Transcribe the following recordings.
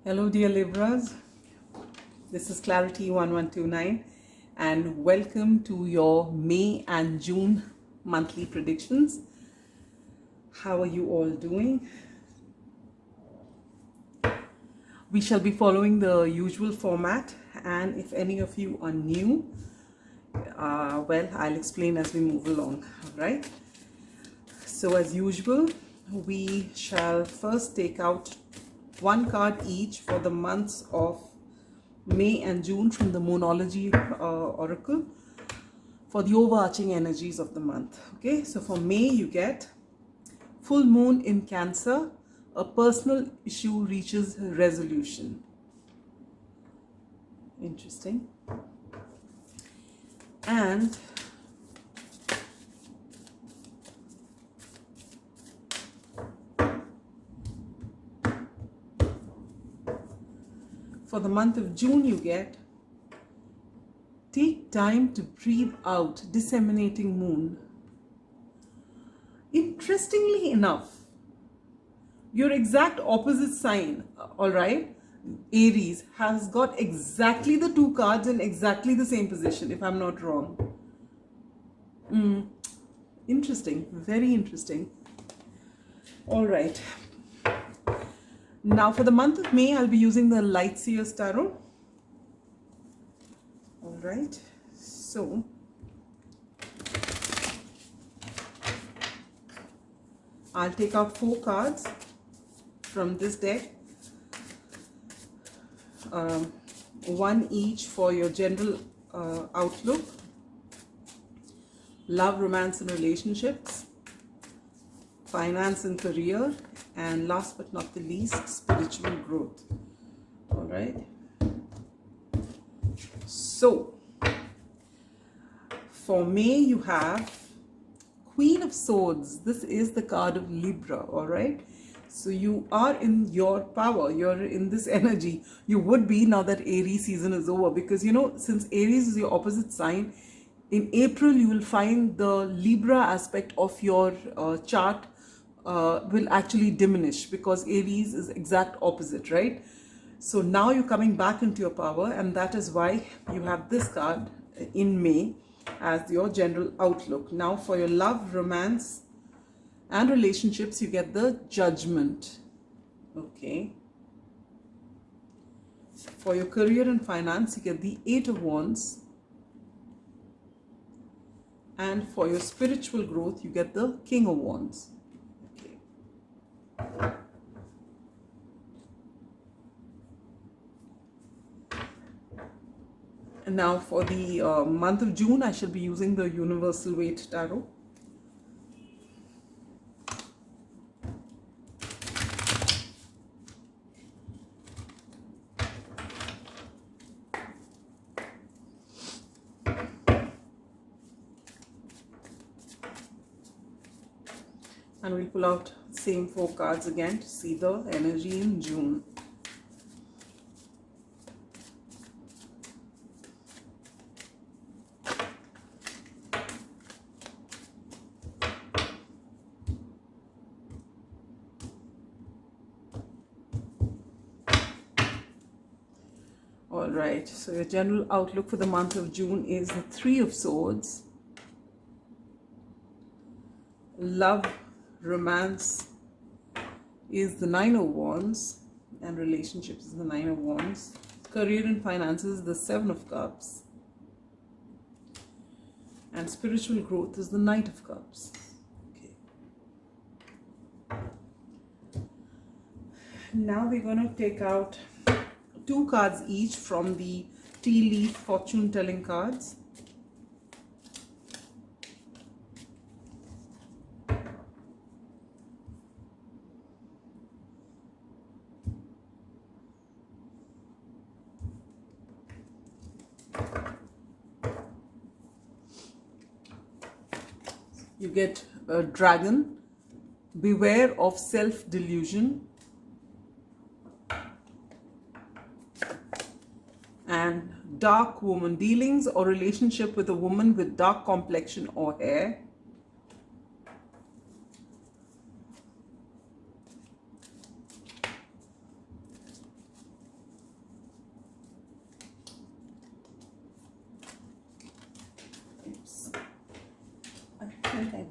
Hello dear Libras, this is Clarity1129 and welcome to your May and June monthly predictions. How are you all doing? We shall be following the usual format, and if any of you are new, well, I'll explain as we move along, alright? So as usual, we shall first take out one card each for the months of May and June from the Moonology Oracle for the overarching energies of the month. Okay, so for May you get full moon in Cancer, a personal issue reaches resolution. Interesting. And for the month of June you get take time to breathe out, disseminating moon. Interestingly enough, your exact opposite sign, all right, Aries, has got exactly the two cards in exactly the same position, if I'm not wrong. Interesting, very interesting. All right. Now for the month of May, I'll be using the Light Seers Tarot. All right, so I'll take out 4 cards from this deck, one each for your general outlook, love, romance and relationships, finance and career, and last but not the least, spiritual growth. All right. So for May you have Queen of Swords. This is the card of Libra. All right. So you are in your power. You're in this energy. You would be now that Aries season is over, because you know, since Aries is your opposite sign, in April you will find the Libra aspect of your chart will actually diminish, because Aries is exact opposite, right? So now you're coming back into your power, and that is why you have this card in May as your general outlook. Now for your love, romance and relationships, you get the Judgment. Okay. For your career and finance, you get the 8 of Wands. And for your spiritual growth, you get the King of Wands. Okay. And now for the month of June, I shall be using the Universal-Waite Tarot. And we'll pull out same 4 cards again to see the energy in June. All right, so your general outlook for the month of June is the 3 of Swords, love, romance is the 9 of Wands, and relationships is the 9 of Wands. Career and finances, the 7 of Cups, and spiritual growth is the Knight of Cups. Okay. Now we're going to take out 2 cards each from the tea leaf fortune telling cards. You get a dragon, beware of self-delusion, and dark woman, dealings or relationship with a woman with dark complexion or hair.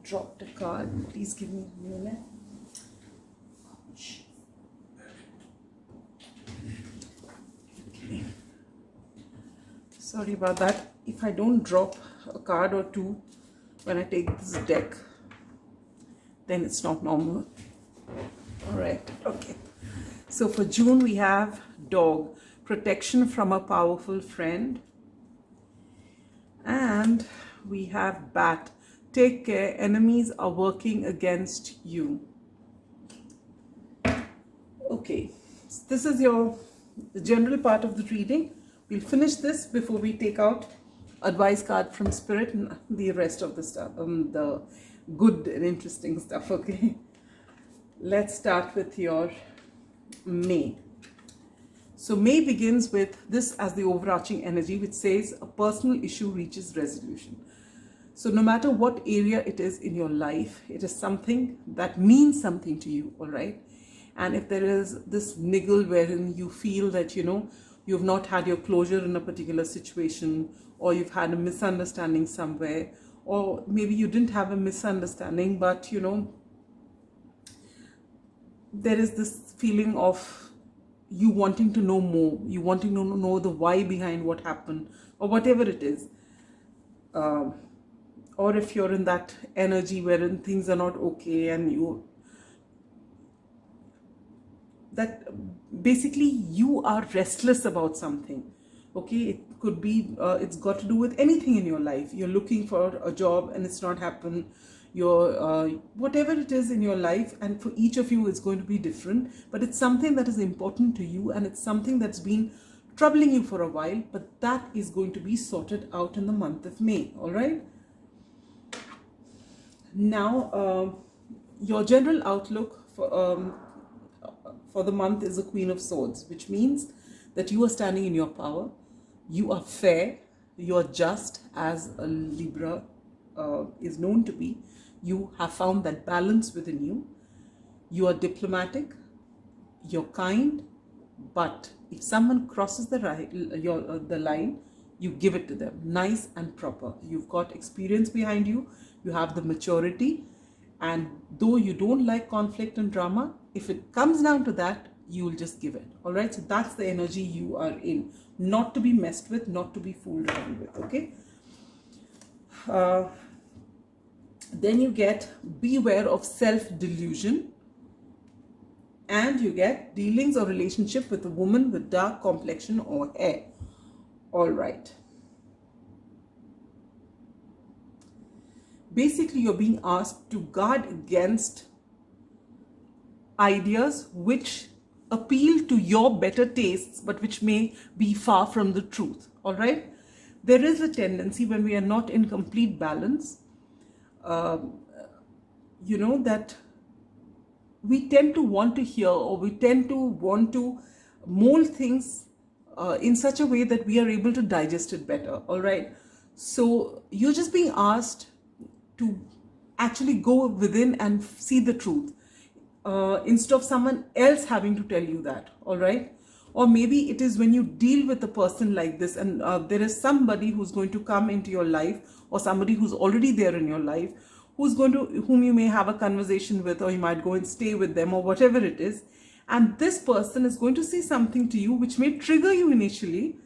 dropped a card. Please give me a minute. Okay. Sorry about that. If I don't drop a card or two when I take this deck, then it's not normal. All right. Okay. So for June, we have dog, protection from a powerful friend. And we have bat, take care, enemies are working against you. Okay, so this is the general part of the reading. We'll finish this before we take out advice card from Spirit and the rest of the stuff, the good and interesting stuff, okay? Let's start with your May. So May begins with this as the overarching energy, which says a personal issue reaches resolution. So no matter what area it is in your life, it is something that means something to you, all right? And if there is this niggle wherein you feel that, you've not had your closure in a particular situation, or you've had a misunderstanding somewhere, or maybe you didn't have a misunderstanding, but, there is this feeling of you wanting to know more, you wanting to know the why behind what happened, or whatever it is. Or if you're in that energy wherein things are not okay and that basically you are restless about something, okay? It could be, it's got to do with anything in your life. You're looking for a job and it's not happened. Your whatever it is in your life, and for each of you it's going to be different, but it's something that is important to you, and it's something that's been troubling you for a while, but that is going to be sorted out in the month of May, all right? Now, your general outlook for the month is the Queen of Swords, which means that you are standing in your power, you are fair, you are just, as a Libra is known to be. You have found that balance within you. You are diplomatic, you're kind, but if someone crosses the line, you give it to them, nice and proper. You've got experience behind you, you have the maturity, and though you don't like conflict and drama, if it comes down to that, you will just give it, all right? So that's the energy you are in, not to be messed with, not to be fooled around with, okay? Then you get beware of self-delusion, and you get dealings or relationship with a woman with dark complexion or hair. All right. Basically, you're being asked to guard against ideas which appeal to your better tastes, but which may be far from the truth. All right. There is a tendency when we are not in complete balance, that we tend to want to hear, or we tend to want to mold things in such a way that we are able to digest it better, all right? So you're just being asked to actually go within and see the truth instead of someone else having to tell you that, all right? Or maybe it is when you deal with a person like this, and there is somebody who's going to come into your life, or somebody who's already there in your life, whom you may have a conversation with, or you might go and stay with them, or whatever it is. And this person is going to say something to you which may trigger you initially.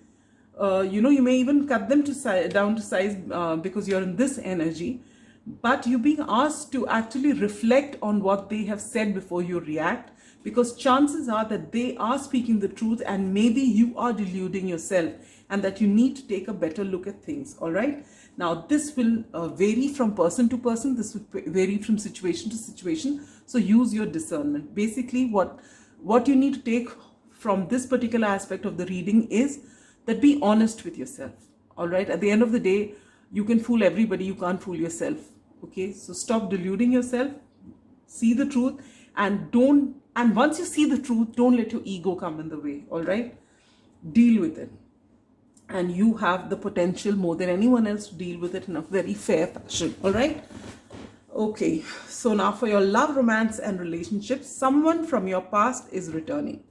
You may even cut them down to size because you're in this energy. But you're being asked to actually reflect on what they have said before you react, because chances are that they are speaking the truth, and maybe you are deluding yourself, and that you need to take a better look at things, all right? Now, this will vary from person to person. This will vary from situation to situation. So use your discernment. Basically, what you need to take from this particular aspect of the reading is that be honest with yourself, all right? At the end of the day, you can fool everybody, you can't fool yourself, okay? So stop deluding yourself, see the truth, and once you see the truth, don't let your ego come in the way, all right? Deal with it. And you have the potential more than anyone else to deal with it in a very fair fashion, all right? Okay, so now for your love, romance, and relationships, someone from your past is returning.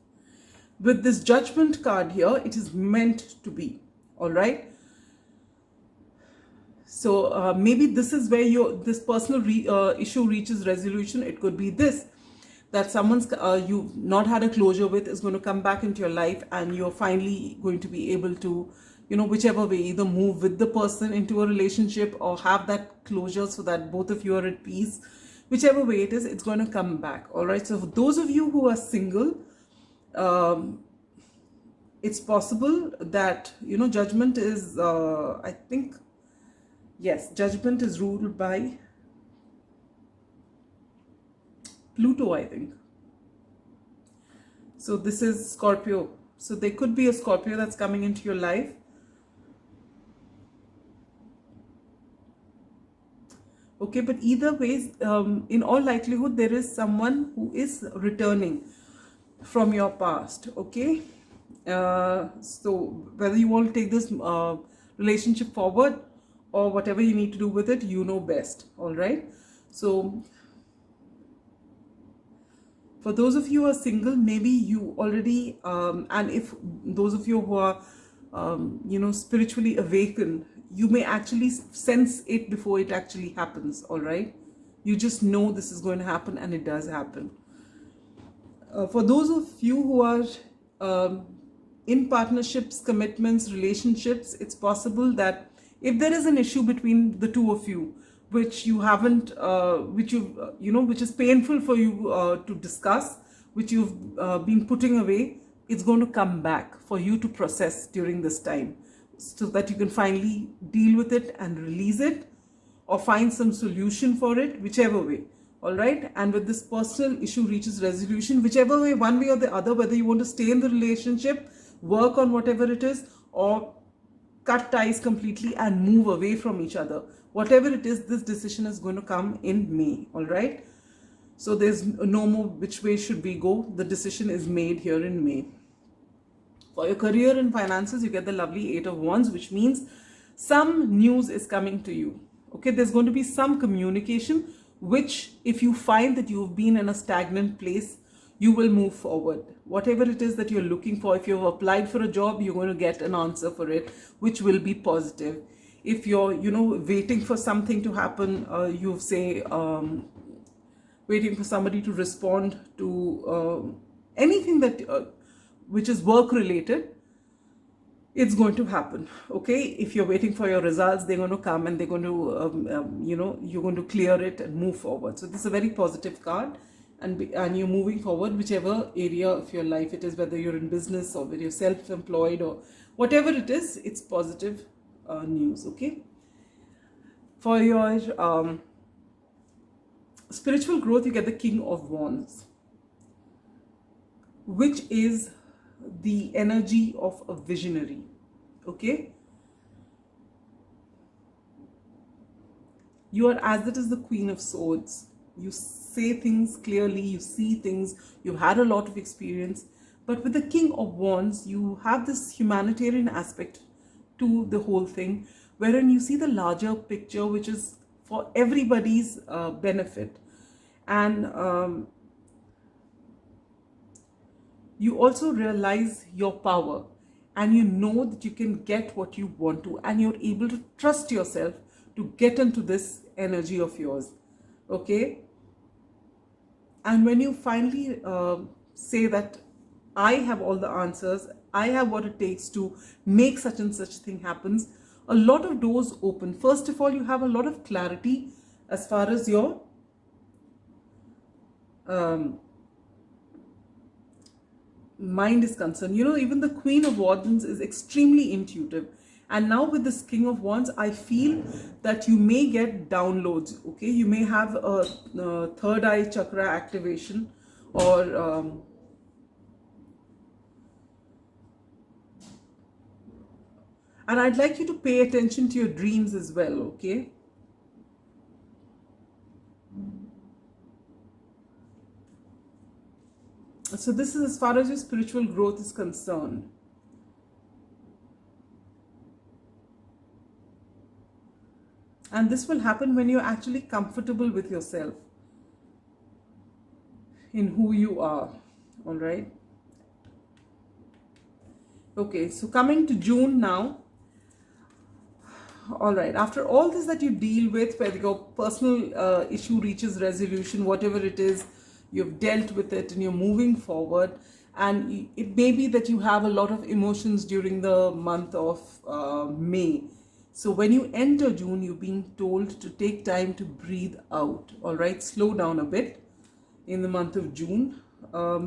With this Judgment card here, it is meant to be, all right? So maybe this is where this personal issue reaches resolution. It could be this, that someone's you've not had a closure with is going to come back into your life, and you're finally going to be able to, whichever way, either move with the person into a relationship or have that closure so that both of you are at peace. Whichever way it is, it's going to come back. All right. So for those of you who are single, it's possible that, judgment is, I think, yes, judgment is ruled by Pluto, I think. So this is Scorpio. So there could be a Scorpio that's coming into your life. Okay, but either ways, in all likelihood, there is someone who is returning from your past. Okay. So whether you want to take this relationship forward or whatever you need to do with it, you know best. All right. So for those of you who are single, maybe you already, and if those of you who are, spiritually awakened, you may actually sense it before it actually happens. All right. You just know this is going to happen, and it does happen. For those of you who are in partnerships, commitments, relationships, it's possible that if there is an issue between the two of you, which you haven't, which is painful for you to discuss, which you've been putting away, it's going to come back for you to process during this time, so that you can finally deal with it and release it, or find some solution for it, whichever way. All right. And with this personal issue reaches resolution, whichever way, one way or the other, whether you want to stay in the relationship, work on whatever it is, or cut ties completely and move away from each other, whatever it is, this decision is going to come in May. All right. So there's no more which way should we go. The decision is made here in May. For your career and finances, you get the lovely 8 of Wands, which means some news is coming to you. Okay. There's going to be some communication, which if you find that you've been in a stagnant place, you will move forward. Whatever it is that you're looking for, if you've applied for a job, you're going to get an answer for it, which will be positive. If you're, waiting for something to happen, you say, waiting for somebody to respond to anything that, which is work related, it's going to happen. Okay. If you're waiting for your results, they're going to come, and they're going to, you're going to clear it and move forward. So this is a very positive card, and you're moving forward, whichever area of your life it is, whether you're in business or whether you're self-employed or whatever it is, it's positive news. Okay. For your spiritual growth, you get the King of Wands, which is the energy of a visionary. Okay. You are, as it is, the Queen of Swords. You say things clearly, you see things, you've had a lot of experience. But with the King of Wands, you have this humanitarian aspect to the whole thing, wherein you see the larger picture, which is for everybody's benefit. And you also realize your power, and you know that you can get what you want to, and you're able to trust yourself to get into this energy of yours. Okay. And when you finally say that I have all the answers, I have what it takes to make such and such thing happens, a lot of doors open. First of all, you have a lot of clarity as far as your mind is concerned. Even the Queen of Wands is extremely intuitive. And now with this King of Wands, I feel that you may get downloads. Okay. You may have a third eye chakra activation, or and I'd like you to pay attention to your dreams as well. Okay. So this is as far as your spiritual growth is concerned. And this will happen when you're actually comfortable with yourself, in who you are. All right. Okay. So coming to June now. all right, after all this that you deal with, where your personal issue reaches resolution, whatever it is, you've dealt with it and you're moving forward, and it may be that you have a lot of emotions during the month of May. So when you enter June, you're being told to take time to breathe out, all right? Slow down a bit in the month of June.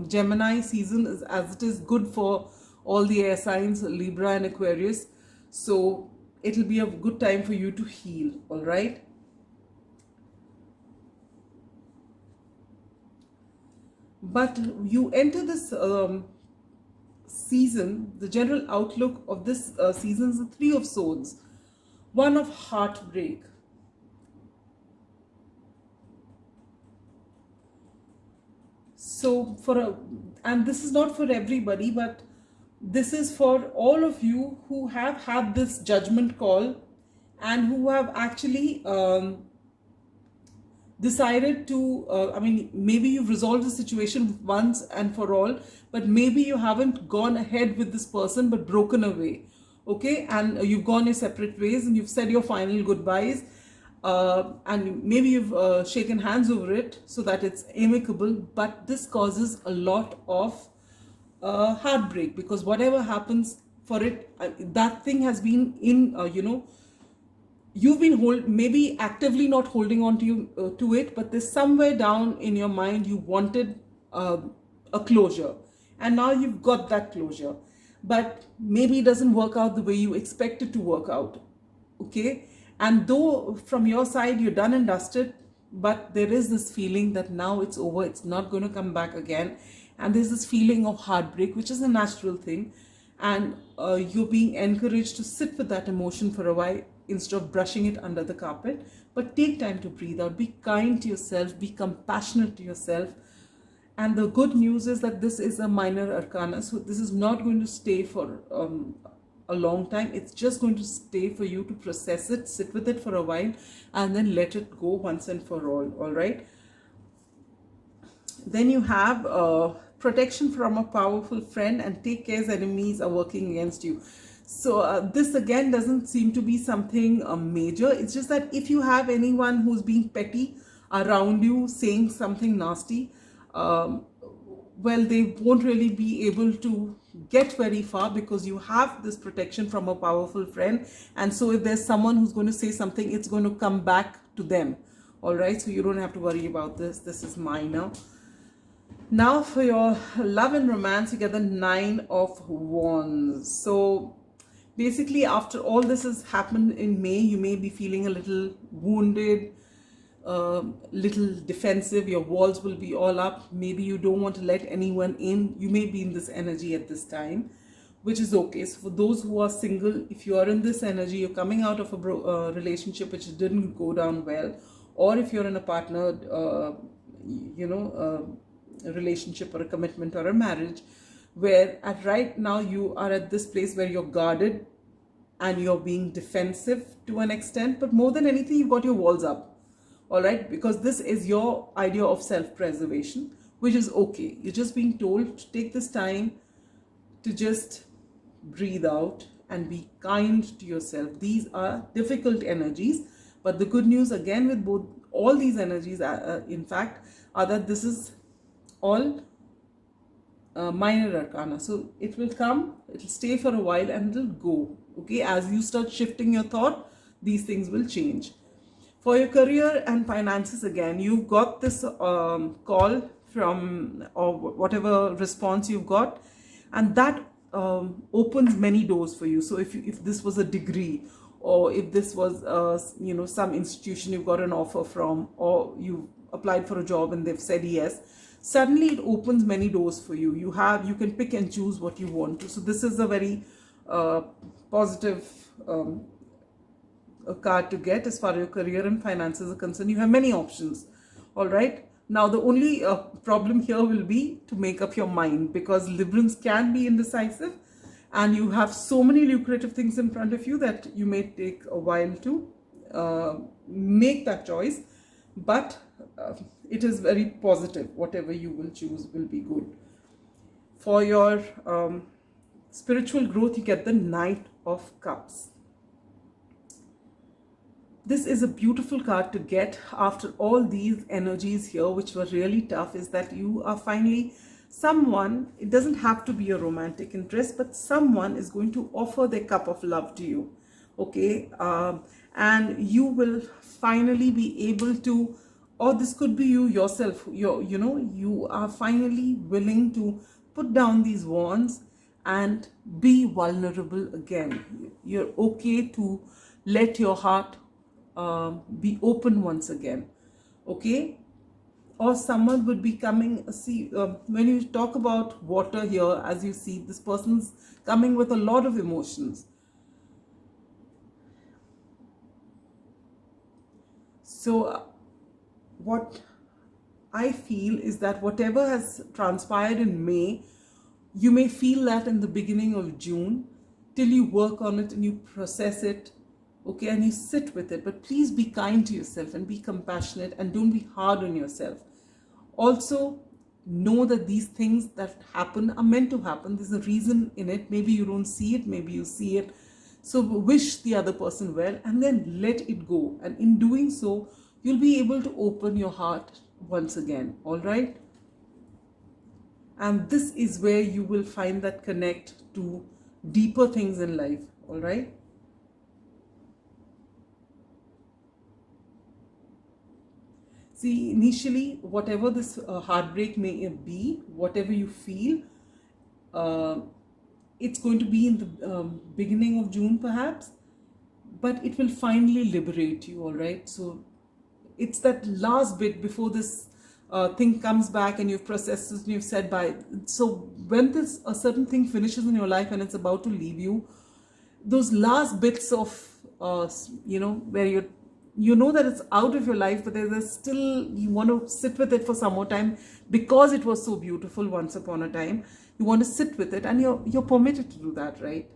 Gemini season is, as it is, good for all the air signs, Libra and Aquarius. So it'll be a good time for you to heal, all right? But you enter this season, the general outlook of this season is the Three of Swords, one of heartbreak. So and this is not for everybody, but this is for all of you who have had this judgment call and who have actually decided to, I mean, maybe you've resolved the situation once and for all, but maybe you haven't gone ahead with this person but broken away, okay? And you've gone your separate ways and you've said your final goodbyes, and maybe you've shaken hands over it so that it's amicable, but this causes a lot of heartbreak, because whatever happens for it, that thing has been in, you've been maybe actively not holding on to it, but there's somewhere down in your mind you wanted a closure, and now you've got that closure, but maybe it doesn't work out the way you expect it to work out, okay? And though from your side you're done and dusted, but there is this feeling that now it's over, it's not going to come back again, and there's this feeling of heartbreak, which is a natural thing, and you're being encouraged to sit with that emotion for a while instead of brushing it under the carpet. But take time to breathe out, be kind to yourself, be compassionate to yourself. And the good news is that this is a minor arcana, so this is not going to stay for a long time. It's just going to stay for you to process it, sit with it for a while, and then let it go once and for all right? Then you have protection from a powerful friend, and take care as enemies are working against you. So this again doesn't seem to be something major. It's just that if you have anyone who's being petty around you, saying something nasty, well, they won't really be able to get very far, because you have this protection from a powerful friend. And so if there's someone who's going to say something, it's going to come back to them, all right? So you don't have to worry about this. This is minor. Now for your love and romance, you get the Nine of Wands. So basically, after all this has happened in May, you may be feeling a little wounded, little defensive. Your walls will be all up. Maybe you don't want to let anyone in. You may be in this energy at this time, which is okay. So for those who are single, if you are in this energy, you're coming out of a relationship which didn't go down well, or if you're in a partner, a relationship or a commitment or a marriage, where right now you are at this place where you're guarded and you're being defensive to an extent, but more than anything, you've got your walls up, all right? Because this is your idea of self-preservation, which is okay. You're just being told to take this time to just breathe out and be kind to yourself. These are difficult energies, but the good news again with all these energies, in fact, are that this is all minor arcana. So it will come, it will stay for a while, and it will go, okay? As you start shifting your thought, these things will change. For your career and finances, again, you've got this call from, or whatever response you've got, and that opens many doors for you. So if this was a degree, or if this was some institution you've got an offer from, or you applied for a job and they've said yes, suddenly it opens many doors for you. You can pick and choose what you want to. So this is a very positive card to get as far as your career and finances are concerned. You have many options, all right? Now the only problem here will be to make up your mind, because Librans can be indecisive, and you have so many lucrative things in front of you that you may take a while to make that choice. But it is very positive. Whatever you will choose will be good. For your spiritual growth, you get the Knight of Cups. this is a beautiful card to get after all these energies here, which were really tough, is that you are finally someone, it doesn't have to be a romantic interest, but someone is going to offer their cup of love to you. Okay, and you will finally be able to, or this could be you yourself, you are finally willing to put down these wands and be vulnerable again. You're okay to let your heart be open once again. Okay, or someone would be coming, see, when you talk about water here, as you see, this person's coming with a lot of emotions. So what I feel is that whatever has transpired in May, you may feel that in the beginning of June, till you work on it and you process it, okay, and you sit with it. But please be kind to yourself and be compassionate and don't be hard on yourself. Also, know that these things that happen are meant to happen. There's a reason in it. Maybe you don't see it, maybe you see it. So wish the other person well and then let it go. And in doing so, you'll be able to open your heart once again, all right? And this is where you will find that connect to deeper things in life, all right? See, initially, whatever this heartbreak may be, whatever you feel, it's going to be in the beginning of June perhaps, but it will finally liberate you, all right? So it's that last bit before this thing comes back and you've processed it and you've said bye. So when this a certain thing finishes in your life and it's about to leave you, those last bits of, where you know that it's out of your life, but there's still, you want to sit with it for some more time because it was so beautiful once upon a time. You want to sit with it and you're permitted to do that, right?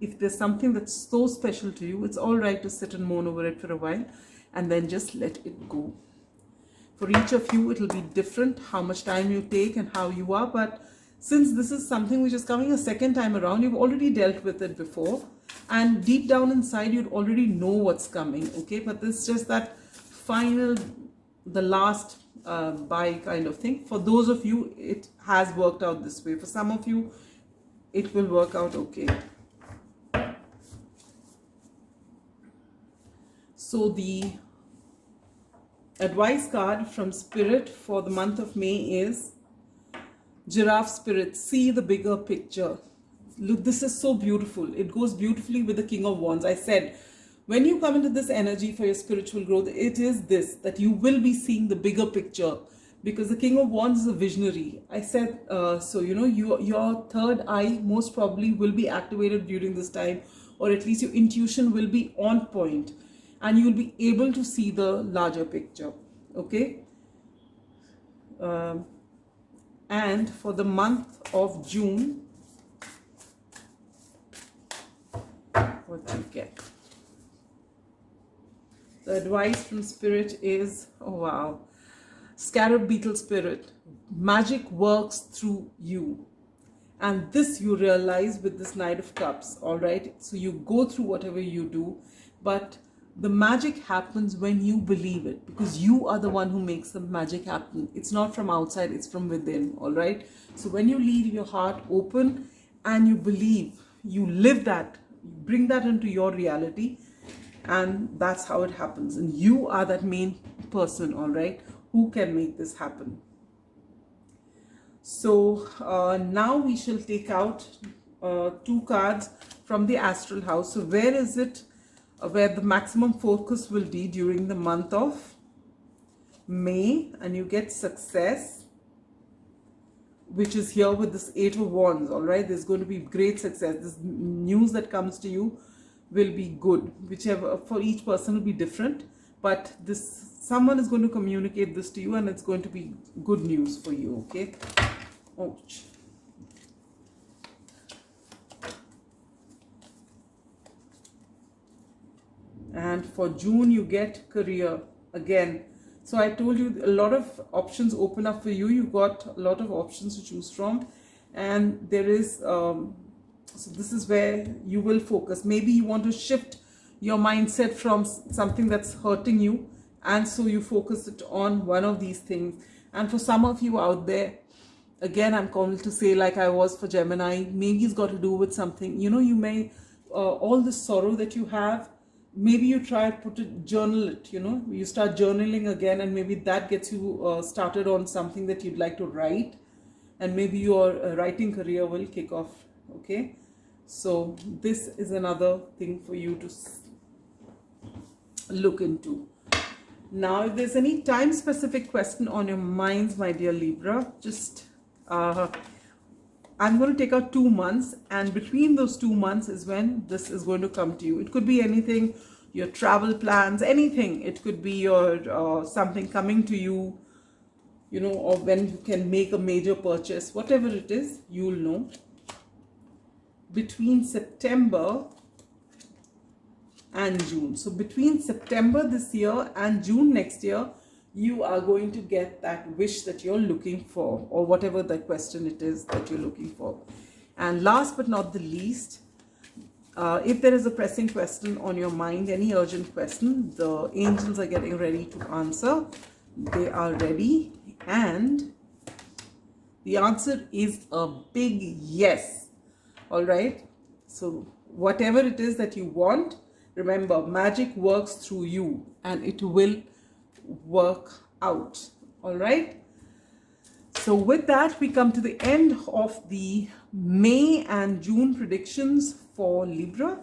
If there's something that's so special to you, it's all right to sit and mourn over it for a while and then just let it go. For each of you, it'll be different how much time you take and how you are, but since this is something which is coming a second time around, you've already dealt with it before, and deep down inside, you'd already know what's coming, okay? But this is just that final, the last bye kind of thing. For those of you, it has worked out this way. For some of you, it will work out okay. So the advice card from Spirit for the month of May is Giraffe Spirit, see the bigger picture. Look, this is so beautiful. It goes beautifully with the King of Wands. I said, when you come into this energy for your spiritual growth, it is this, that you will be seeing the bigger picture, because the King of Wands is a visionary. I said, so, your third eye most probably will be activated during this time, or at least your intuition will be on point, and you will be able to see the larger picture, okay? And for the month of June, what do you get? The advice from Spirit is, oh wow, Scarab Beetle Spirit, magic works through you. And this you realize with this Knight of Cups, all right? So you go through whatever you do, but the magic happens when you believe it, because you are the one who makes the magic happen. It's not from outside, it's from within, all right? So when you leave your heart open and you believe, you live that, you bring that into your reality, and that's how it happens. And you are that main person, all right, who can make this happen. So now we shall take out 2 cards from the astral house. So where is it where the maximum focus will be during the month of May? And you get success, which is here with this 8 of Wands, all right? There's going to be great success. This news that comes to you will be good. Whichever, for each person will be different, but this, someone is going to communicate this to you and it's going to be good news for you, okay? Ouch. And for June, you get career again. So I told you a lot of options open up for you. You got a lot of options to choose from, and there is so this is where you will focus. Maybe you want to shift your mindset from something that's hurting you, and so you focus it on one of these things. And for some of you out there, again, I'm called to say, like I was for Gemini, maybe it's got to do with something, you know, you may, all the sorrow that you have, maybe you try to put it, journal it, you know, you start journaling again, and maybe that gets you started on something that you'd like to write, and maybe your writing career will kick off, okay? So this is another thing for you to look into. Now, if there's any time-specific question on your minds, my dear Libra, just I'm going to take out 2 months, and between those 2 months is when this is going to come to you. It could be anything, your travel plans, anything. It could be your something coming to you, you know, or when you can make a major purchase, whatever it is, you'll know. Between September and June. So between September this year and June next year, you are going to get that wish that you're looking for, or whatever the question it is that you're looking for. And last but not the least, if there is a pressing question on your mind, any urgent question, the angels are getting ready to answer. They are ready, and the answer is a big yes. All right. So whatever it is that you want, remember, magic works through you, and it will work out. All right. So with that, we come to the end of the May and June predictions for Libra,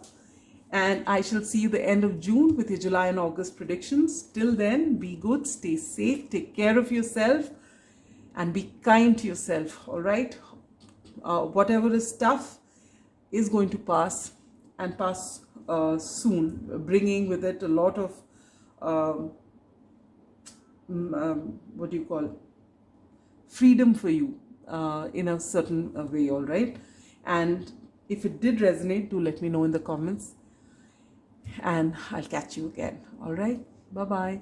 and I shall see you the end of June with your July and August predictions. Till then, be good, stay safe, take care of yourself, and be kind to yourself. All right. Whatever is tough is going to pass, and pass soon, bringing with it a lot of what do you call, freedom for you in a certain way. All right. And if it did resonate, do let me know in the comments, and I'll catch you again. All right. Bye bye.